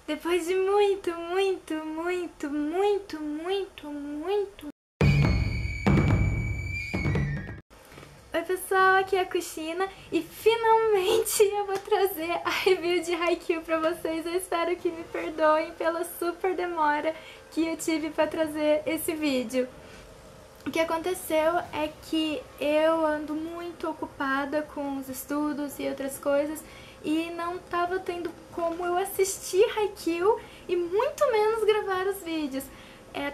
Depois de muito. Oi pessoal, aqui é a Kushina e finalmente eu vou trazer a review de Haikyuu pra vocês. Eu espero que me perdoem pela super demora que eu tive pra trazer esse vídeo. O que aconteceu é que eu ando muito ocupada com os estudos e outras coisas e não tava tendo como eu assistir Haikyuu e muito menos gravar os vídeos.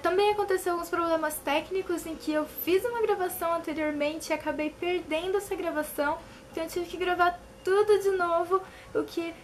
Também aconteceu alguns problemas técnicos em que eu fiz uma gravação anteriormente e acabei perdendo essa gravação, então eu tive que gravar tudo de novo, o que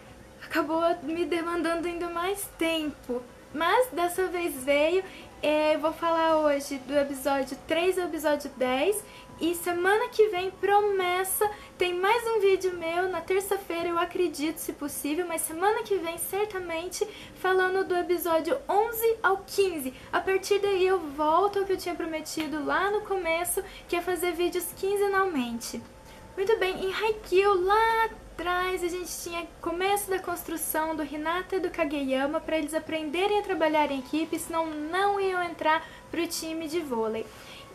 acabou me demandando ainda mais tempo. Mas dessa vez veio. Eu vou falar hoje do episódio 3 ao episódio 10 e semana que vem, promessa, tem mais um vídeo meu na terça-feira, eu acredito, se possível, mas semana que vem, certamente, falando do episódio 11 ao 15. A partir daí eu volto ao que eu tinha prometido lá no começo, que é fazer vídeos quinzenalmente. Muito bem, em Haikyuu, lá atrás a gente tinha começo da construção do Hinata e do Kageyama para eles aprenderem a trabalhar em equipe, senão não iam entrar pro time de vôlei.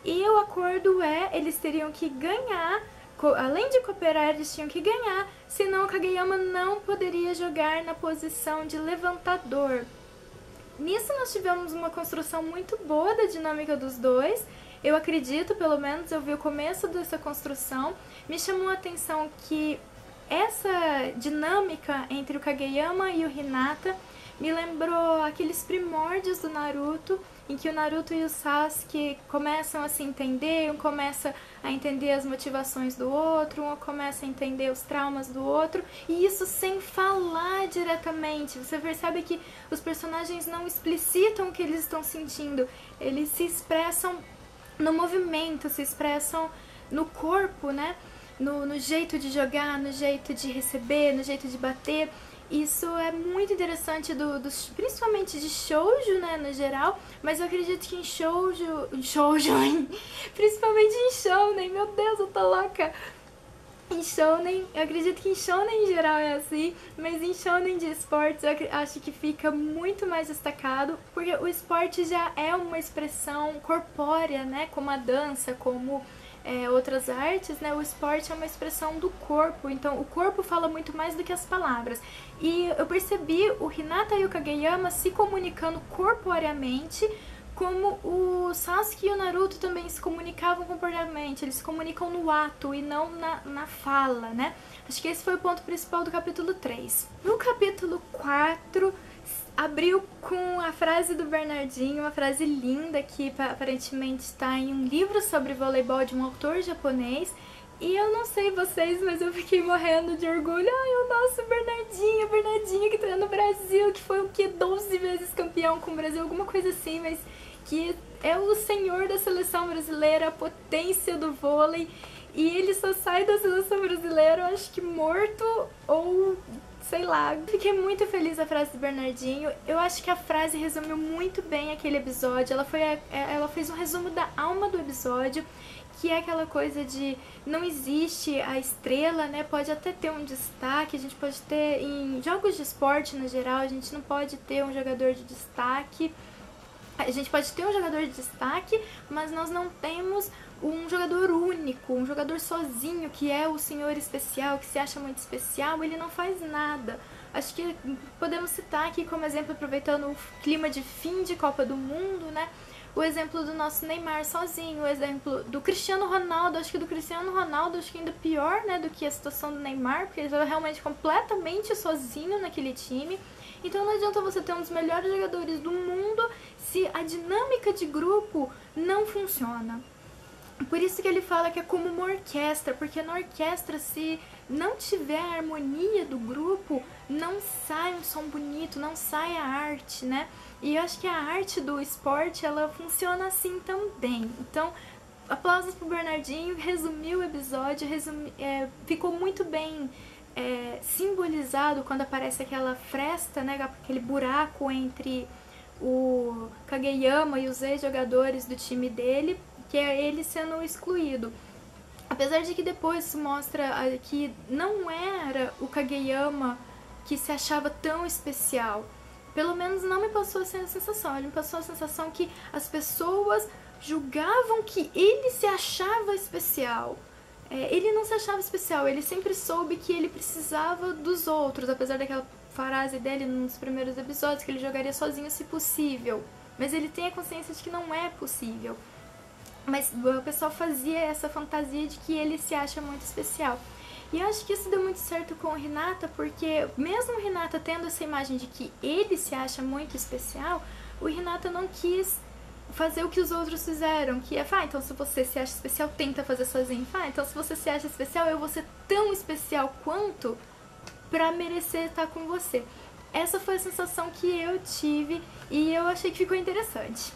E o acordo eles teriam que ganhar, além de cooperar, eles tinham que ganhar, senão o Kageyama não poderia jogar na posição de levantador. Nisso nós tivemos uma construção muito boa da dinâmica dos dois. Eu acredito, pelo menos, eu vi o começo dessa construção. Me chamou a atenção que essa dinâmica entre o Kageyama e o Hinata me lembrou aqueles primórdios do Naruto, em que o Naruto e o Sasuke começam a se entender, um começa a entender as motivações do outro, um começa a entender os traumas do outro, e isso sem falar diretamente. Você percebe que os personagens não explicitam o que eles estão sentindo, eles se expressam no movimento, se expressam no corpo, né? No jeito de jogar, no jeito de receber, no jeito de bater. Isso é muito interessante, principalmente de shoujo, né, no geral, mas eu acredito que em shoujo principalmente em shounen, meu Deus, eu tô louca! Em shounen, eu acredito que em shounen em geral é assim, mas em shounen de esportes eu acho que fica muito mais destacado, porque o esporte já é uma expressão corpórea, né, como a dança, como outras artes, né, o esporte é uma expressão do corpo, então o corpo fala muito mais do que as palavras. E eu percebi o Hinata e o Kageyama se comunicando corporeamente, como o Sasuke e o Naruto também se comunicavam corporeamente, eles se comunicam no ato e não na fala, né? Acho que esse foi o ponto principal do capítulo 3. No capítulo 4, abriu com a frase do Bernardinho, uma frase linda que aparentemente está em um livro sobre voleibol de um autor japonês. E eu não sei vocês, mas eu fiquei morrendo de orgulho. Ai, o nosso Bernardinho que tá no Brasil, que foi o quê? 12 vezes campeão com o Brasil, alguma coisa assim, mas que é o senhor da seleção brasileira, a potência do vôlei. E ele só sai da seleção brasileira, eu acho que morto ou sei lá. Fiquei muito feliz com a frase do Bernardinho. Eu acho que a frase resumiu muito bem aquele episódio. Ela fez um resumo da alma do episódio, que é aquela coisa de não existe a estrela, né? Pode até ter um destaque, a gente pode ter em jogos de esporte no geral, a gente não pode ter um jogador de destaque. A gente pode ter um jogador de destaque, mas nós não temos um jogador único, um jogador sozinho, que é o senhor especial, que se acha muito especial, ele não faz nada. Acho que podemos citar aqui como exemplo, aproveitando o clima de fim de Copa do Mundo, né? O exemplo do nosso Neymar sozinho, o exemplo do Cristiano Ronaldo, acho que ainda pior, né, do que a situação do Neymar, porque ele estava realmente completamente sozinho naquele time. Então não adianta você ter um dos melhores jogadores do mundo se a dinâmica de grupo não funciona. Por isso que ele fala que é como uma orquestra, porque na orquestra, se não tiver a harmonia do grupo, não sai um som bonito, não sai a arte, né? E eu acho que a arte do esporte, ela funciona assim também. Então, aplausos pro Bernardinho, resumiu o episódio, ficou muito bem simbolizado quando aparece aquela fresta, né? Aquele buraco entre o Kageyama e os ex-jogadores do time dele, que é ele sendo excluído. Apesar de que depois se mostra que não era o Kageyama que se achava tão especial. pelo menos não me passou essa sensação. Ele me passou a sensação que as pessoas julgavam que ele se achava especial. Ele não se achava especial, ele sempre soube que ele precisava dos outros, apesar daquela frase dele nos primeiros episódios, que ele jogaria sozinho se possível. Mas ele tem a consciência de que não é possível. Mas o pessoal fazia essa fantasia de que ele se acha muito especial. E eu acho que isso deu muito certo com o Hinata, porque mesmo o Hinata tendo essa imagem de que ele se acha muito especial, o Hinata não quis fazer o que os outros fizeram, que é, então se você se acha especial, tenta fazer sozinho. Então se você se acha especial, eu vou ser tão especial quanto pra merecer estar com você. Essa foi a sensação que eu tive e eu achei que ficou interessante.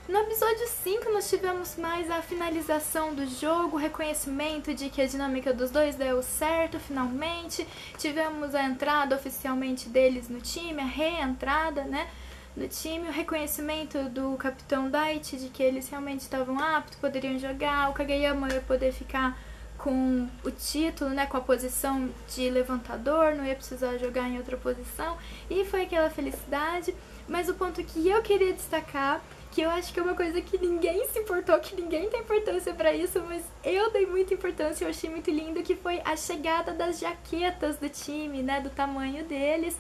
No episódio 5 nós tivemos mais a finalização do jogo, o reconhecimento de que a dinâmica dos dois deu certo finalmente. Tivemos a entrada oficialmente deles no time, a reentrada, né, no time, o reconhecimento do Capitão Daichi de que eles realmente estavam aptos, poderiam jogar, o Kageyama ia poder ficar com o título, né, com a posição de levantador, não ia precisar jogar em outra posição, e foi aquela felicidade. Mas o ponto que eu queria destacar, que eu acho que é uma coisa que ninguém se importou, que ninguém tem importância pra isso, mas eu dei muita importância, eu achei muito lindo, que foi a chegada das jaquetas do time, né, do tamanho deles.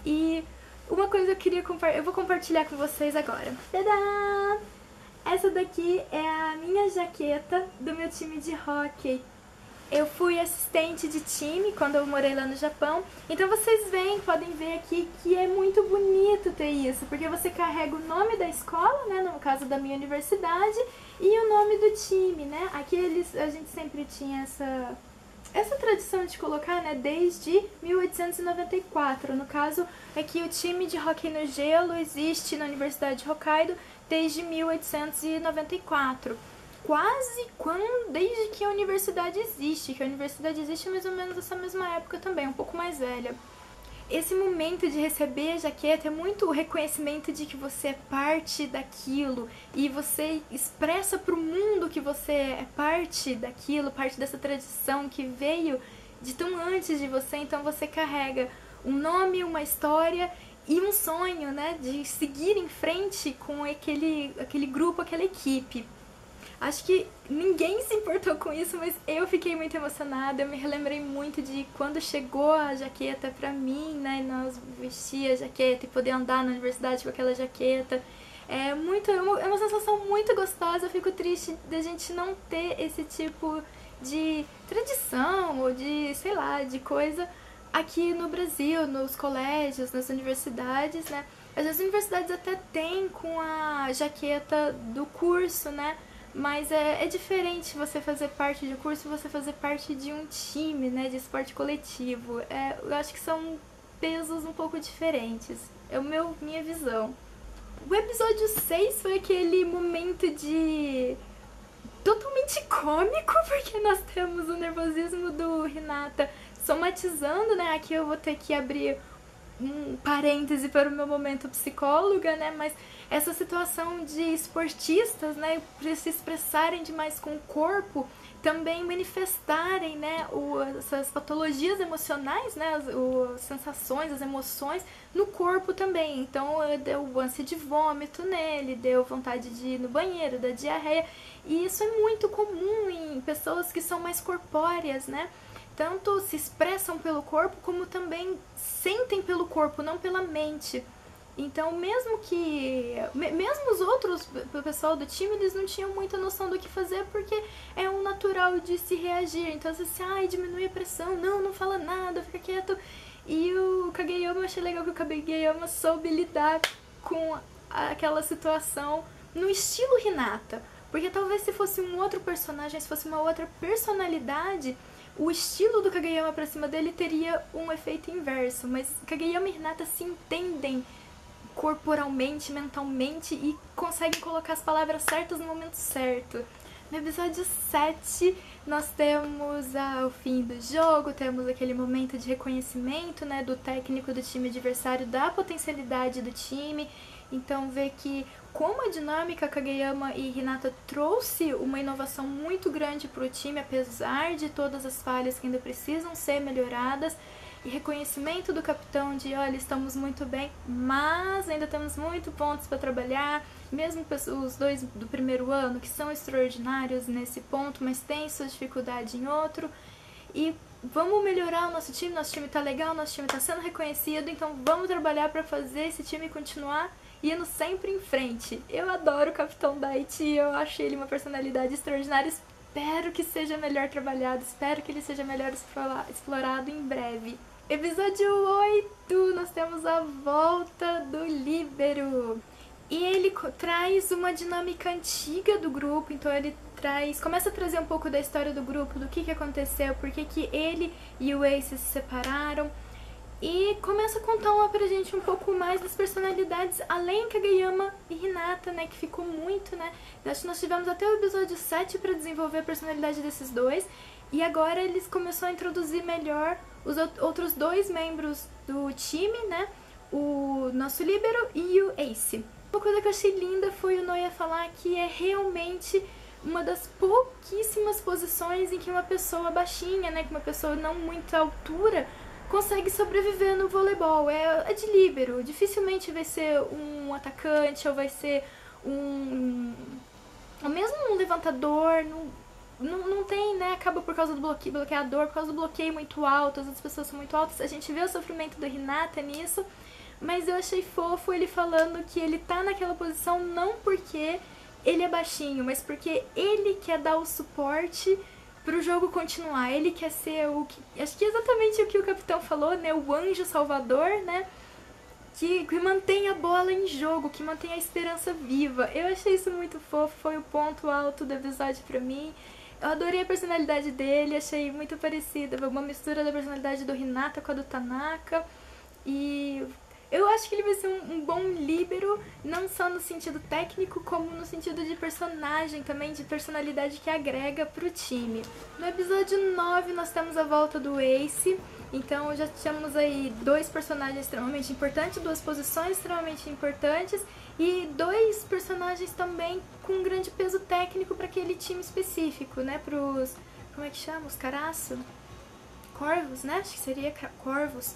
E uma coisa eu queria eu vou compartilhar com vocês agora. Tadá! Essa daqui é a minha jaqueta do meu time de hóquei. Eu fui assistente de time quando eu morei lá no Japão, então vocês podem ver aqui que é muito bonito ter isso, porque você carrega o nome da escola, né, no caso da minha universidade, e o nome do time, né. Aqui a gente sempre tinha essa tradição de colocar, né, desde 1894. No caso, é que o time de hóquei no gelo existe na Universidade de Hokkaido desde 1894. Desde que a universidade existe, que a universidade existe mais ou menos nessa mesma época também, um pouco mais velha. Esse momento de receber a jaqueta é muito o reconhecimento de que você é parte daquilo e você expressa pro mundo que você é parte daquilo, parte dessa tradição que veio de tão antes de você. Então você carrega um nome, uma história e um sonho, né, de seguir em frente com aquele grupo, aquela equipe. Acho que ninguém se importou com isso, mas eu fiquei muito emocionada. Eu me relembrei muito de quando chegou a jaqueta pra mim, né? Nós vestia a jaqueta e poder andar na universidade com aquela jaqueta. É uma sensação muito gostosa. Eu fico triste da gente não ter esse tipo de tradição ou de, sei lá, de coisa aqui no Brasil, nos colégios, nas universidades, né? As universidades até têm com a jaqueta do curso, né? Mas é diferente você fazer parte de um curso e você fazer parte de um time, né, de esporte coletivo. Eu acho que são pesos um pouco diferentes. É minha visão. O episódio 6 foi aquele momento de totalmente cômico, porque nós temos o nervosismo do Hinata somatizando, né? Aqui eu vou ter que abrir um parêntese para o meu momento psicóloga, né? Mas essa situação de esportistas, né, se expressarem demais com o corpo, também manifestarem, né, essas patologias emocionais, né, as sensações, as emoções no corpo também. Então deu ânsia de vômito nele, deu vontade de ir no banheiro, da diarreia, e isso é muito comum em pessoas que são mais corpóreas, né? Tanto se expressam pelo corpo, como também sentem pelo corpo, não pela mente. Então, mesmo os outros, o pessoal do time, eles não tinham muita noção do que fazer, porque é um natural de se reagir. Então, assim, diminui a pressão, não fala nada, fica quieto. E o Kageyama, eu achei legal que o Kageyama soube lidar com aquela situação no estilo Hinata. Porque talvez se fosse um outro personagem, se fosse uma outra personalidade, o estilo do Kageyama pra cima dele teria um efeito inverso. Mas Kageyama e Hinata se entendem corporalmente, mentalmente, e conseguem colocar as palavras certas no momento certo. No episódio 7, nós temos o fim do jogo, temos aquele momento de reconhecimento, né, do técnico do time adversário, da potencialidade do time. Então, ver que como a dinâmica Kageyama e Hinata trouxe uma inovação muito grande para o time, apesar de todas as falhas que ainda precisam ser melhoradas. e reconhecimento do capitão de, olha, estamos muito bem, mas ainda temos muitos pontos para trabalhar, mesmo os dois do primeiro ano, que são extraordinários nesse ponto, mas têm sua dificuldade em outro, e vamos melhorar o nosso time tá legal, nosso time tá sendo reconhecido, então vamos trabalhar para fazer esse time continuar indo sempre em frente. Eu adoro o Capitão Daichi, eu acho ele uma personalidade extraordinária, espero que seja melhor trabalhado, espero que ele seja melhor explorado em breve. Episódio 8, nós temos a volta do Líbero. E ele traz uma dinâmica antiga do grupo, então ele começa a trazer um pouco da história do grupo, do que aconteceu, por que ele e o Ace se separaram. E começa a contar pra gente um pouco mais das personalidades, além Kageyama e Hinata, né, que ficou muito, né. Acho que nós tivemos até o episódio 7 para desenvolver a personalidade desses dois, e agora eles começaram a introduzir melhor os outros dois membros do time, né, o nosso Líbero e o Ace. Uma coisa que eu achei linda foi o Noia falar que é realmente uma das pouquíssimas posições em que uma pessoa baixinha, né, que uma pessoa não muita altura, consegue sobreviver no voleibol. É de líbero, dificilmente vai ser um atacante ou vai ser ou mesmo um levantador, não tem, né, acaba por causa do bloqueador, por causa do bloqueio muito alto, as outras pessoas são muito altas, a gente vê o sofrimento do Hinata nisso, mas eu achei fofo ele falando que ele tá naquela posição não porque ele é baixinho, mas porque ele quer dar o suporte pro jogo continuar, ele quer ser o que... Acho que é exatamente o que o capitão falou, né? O anjo salvador, né? Que mantém a bola em jogo, que mantém a esperança viva. Eu achei isso muito fofo, foi o ponto alto do episódio pra mim. Eu adorei a personalidade dele, achei muito parecida, uma mistura da personalidade do Hinata com a do Tanaka. E eu acho que ele vai ser um bom líbero, não só no sentido técnico, como no sentido de personagem também, de personalidade que agrega pro time. No episódio 9 nós temos a volta do Ace, então já temos aí dois personagens extremamente importantes, duas posições extremamente importantes e dois personagens também com um grande peso técnico para aquele time específico, né, pros... como é que chama? Os Caraço? Corvos, né? Acho que seria Corvos.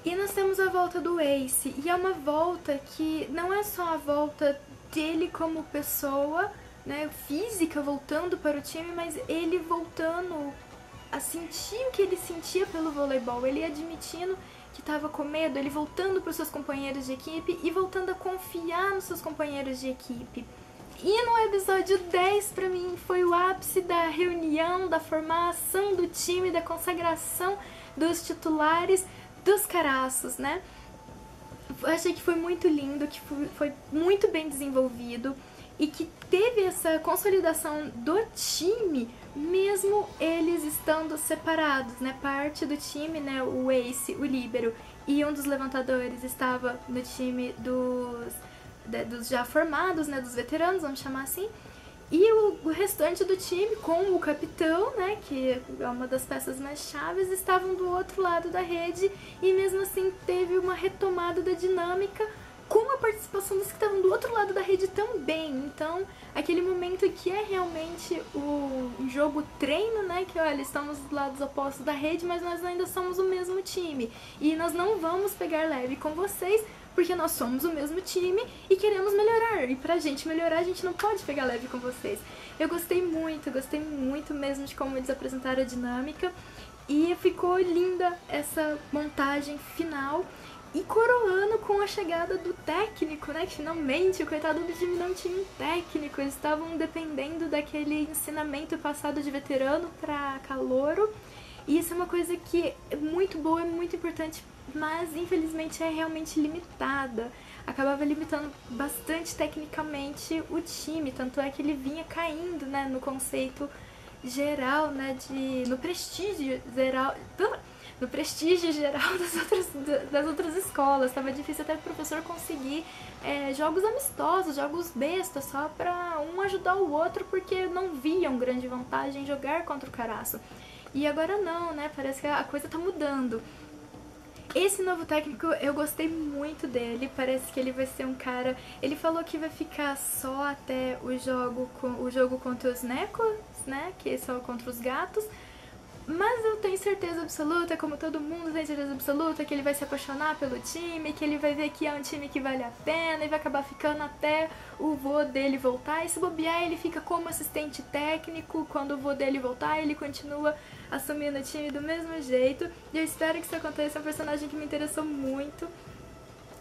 E nós temos a volta do Ace, e é uma volta que não é só a volta dele como pessoa, né, física, voltando para o time, mas ele voltando a sentir o que ele sentia pelo voleibol, ele admitindo que estava com medo, ele voltando para os seus companheiros de equipe e voltando a confiar nos seus companheiros de equipe. E no episódio 10, pra mim, foi o ápice da reunião, da formação do time, da consagração dos titulares, dos Caraços, né? Eu achei que foi muito lindo, que foi muito bem desenvolvido e que teve essa consolidação do time, mesmo eles estando separados, né? Parte do time, né? O Ace, o líbero e um dos levantadores estava no time dos já formados, né? Dos veteranos, vamos chamar assim. E o restante do time, com o capitão, né, que é uma das peças mais chaves, estavam do outro lado da rede e mesmo assim teve uma retomada da dinâmica com a participação dos que estavam do outro lado da rede também. Então, aquele momento que é realmente o jogo treino, né, que olha, estamos dos lados opostos da rede, mas nós ainda somos o mesmo time. E nós não vamos pegar leve com vocês, porque nós somos o mesmo time e queremos melhorar. E pra gente melhorar, a gente não pode pegar leve com vocês. Eu gostei muito mesmo de como eles apresentaram a dinâmica. E ficou linda essa montagem final. E coroando com a chegada do técnico, né? Que finalmente o coitado do time não tinha um técnico. Eles estavam dependendo daquele ensinamento passado de veterano pra calouro. E isso é uma coisa que é muito boa, é muito importante, mas infelizmente é realmente limitada. Acabava limitando bastante tecnicamente o time, tanto é que ele vinha caindo, né, no conceito geral, né, no prestígio geral das outras escolas. Tava difícil até o professor conseguir jogos amistosos, jogos bestas, só pra um ajudar o outro, porque não viam grande vantagem em jogar contra o Caraço. E agora não, né? Parece que a coisa tá mudando. Esse novo técnico, eu gostei muito dele. Parece que ele vai ser um cara... Ele falou que vai ficar só até o jogo contra os Necos, né? Que são contra os gatos. Mas eu tenho certeza absoluta, como todo mundo tem certeza absoluta, que ele vai se apaixonar pelo time, que ele vai ver que é um time que vale a pena e vai acabar ficando até o vô dele voltar. E se bobear, ele fica como assistente técnico. Quando o vô dele voltar, ele continua assumindo o time do mesmo jeito. E eu espero que isso aconteça. É um personagem que me interessou muito.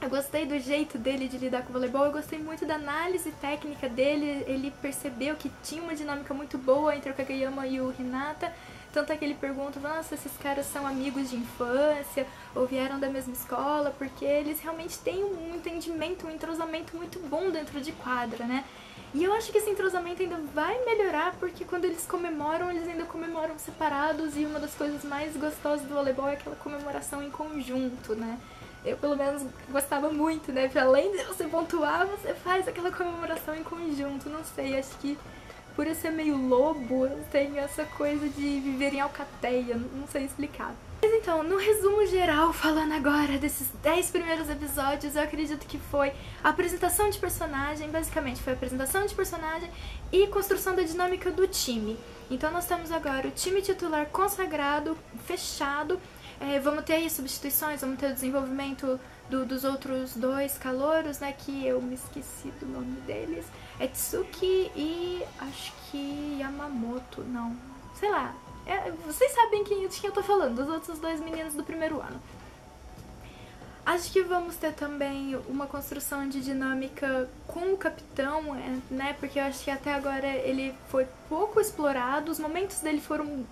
Eu gostei do jeito dele de lidar com o voleibol, eu gostei muito da análise técnica dele, ele percebeu que tinha uma dinâmica muito boa entre o Kageyama e o Hinata, tanto é que ele pergunta, nossa, esses caras são amigos de infância, ou vieram da mesma escola, porque eles realmente têm um entendimento, um entrosamento muito bom dentro de quadra, né? E eu acho que esse entrosamento ainda vai melhorar, porque quando eles comemoram, eles ainda comemoram separados, e uma das coisas mais gostosas do voleibol é aquela comemoração em conjunto, né? Eu, pelo menos, gostava muito, né? Pra além de você pontuar, você faz aquela comemoração em conjunto. Não sei, acho que por eu ser meio lobo, eu tenho essa coisa de viver em alcateia. Não sei explicar. Mas então, no resumo geral, falando agora desses 10 primeiros episódios, eu acredito que foi a apresentação de personagem, basicamente foi a apresentação de personagem e construção da dinâmica do time. Então nós temos agora o time titular consagrado, fechado. Vamos ter aí substituições, vamos ter o desenvolvimento dos outros dois calouros, né, que eu me esqueci do nome deles. É Tsuki e acho que Yamamoto, não, sei lá. Vocês sabem de quem eu tô falando, dos outros dois meninos do primeiro ano. Acho que vamos ter também uma construção de dinâmica com o capitão, né? Porque eu acho que até agora ele foi pouco explorado, os momentos dele foram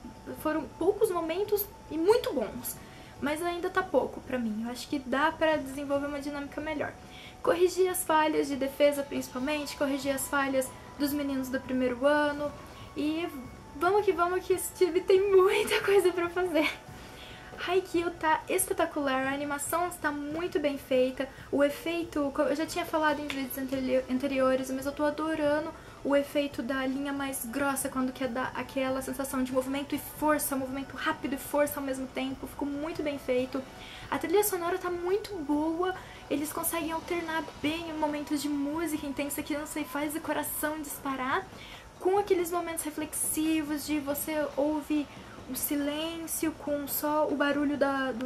poucos momentos e muito bons. Mas ainda tá pouco pra mim, eu acho que dá pra desenvolver uma dinâmica melhor. Corrigir as falhas de defesa principalmente, corrigir as falhas dos meninos do primeiro ano. E vamos que esse time tem muita coisa pra fazer. Haikyuu tá espetacular, a animação está muito bem feita, o efeito, eu já tinha falado em vídeos anteriores, mas eu tô adorando o efeito da linha mais grossa, quando quer dar aquela sensação de movimento e força, movimento rápido e força ao mesmo tempo, ficou muito bem feito. A trilha sonora tá muito boa, eles conseguem alternar bem momentos de música intensa que, não sei, faz o coração disparar, com aqueles momentos reflexivos de você ouvir o silêncio com só o barulho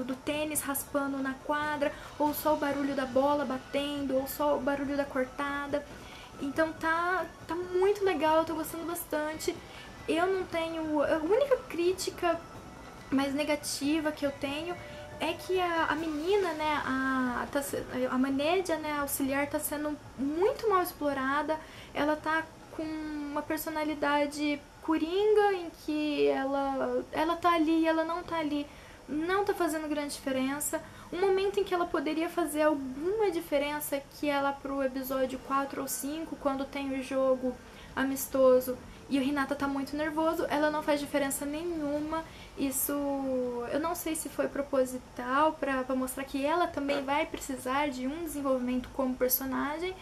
do tênis raspando na quadra, ou só o barulho da bola batendo, ou só o barulho da cortada. Então tá muito legal, eu tô gostando bastante. Eu não tenho... A única crítica mais negativa que eu tenho é que a menina, né, a Manédia, né, a auxiliar, tá sendo muito mal explorada. Ela tá com uma personalidade coringa, em que ela tá ali e ela não tá ali, não tá fazendo grande diferença. Um momento em que ela poderia fazer alguma diferença, que ela pro episódio 4 ou 5, quando tem o jogo amistoso e o Hinata tá muito nervoso, ela não faz diferença nenhuma. Isso eu não sei se foi proposital pra mostrar que ela também vai precisar de um desenvolvimento como personagem,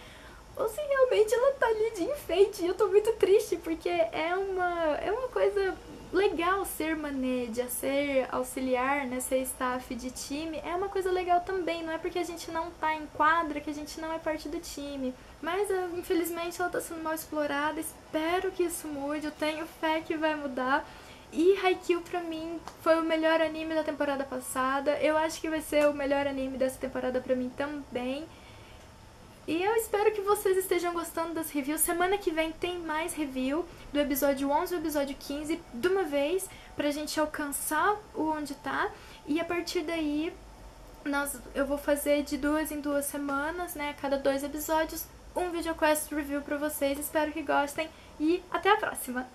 ou se realmente ela tá ali de enfeite. E eu tô muito triste, porque é uma coisa legal ser manédia, ser auxiliar, né, ser staff de time, é uma coisa legal também, não é porque a gente não tá em quadra que a gente não é parte do time. Mas infelizmente ela tá sendo mal explorada, espero que isso mude, eu tenho fé que vai mudar. E Haikyuu pra mim foi o melhor anime da temporada passada, eu acho que vai ser o melhor anime dessa temporada pra mim também. E eu espero que vocês estejam gostando das reviews. Semana que vem tem mais review do episódio 11 e do episódio 15 de uma vez, pra gente alcançar o onde tá. E a partir daí eu vou fazer de 2 em 2 semanas, né, cada 2 episódios, um VideoQuest review pra vocês. Espero que gostem e até a próxima!